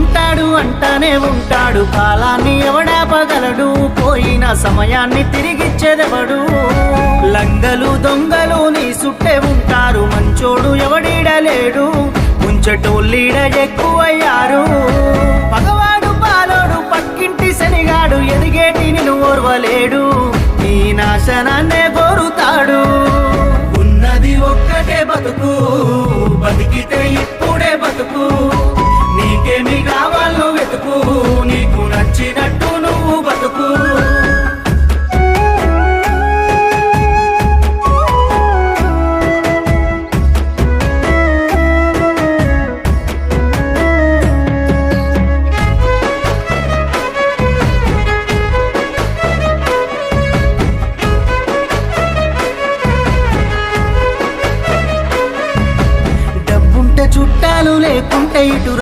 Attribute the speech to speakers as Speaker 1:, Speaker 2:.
Speaker 1: అంటాడు అంటానే ఉంటాడు, కాలాన్ని ఎవడాపగలడు, పోయిన సమయాన్ని తిరిగిచ్చేదెవడు. లంగలు దొంగలు నీ సుట్టే ఉంటారు, మంచోడు ఎవడీడలేడు, ముంచటోళ్ళీడ ఎక్కువయ్యారు. పగవాడు పాలోడు పక్కింటి శనిగాడు, ఎదిగేటి నిన్ను ఓర్వలేడు, నీ నాశనాన్నే కోరుతాడు. ఉన్నది ఒక్కటే బతుకు, బతికితే ఇప్పుడే బతుకు, నీకేమి కావాలో వెతుకు, నీకు నచ్చినట్టు నువ్వు బతుకు. డబ్బుంటే చుట్టాలు, లేకుంటే ఇటు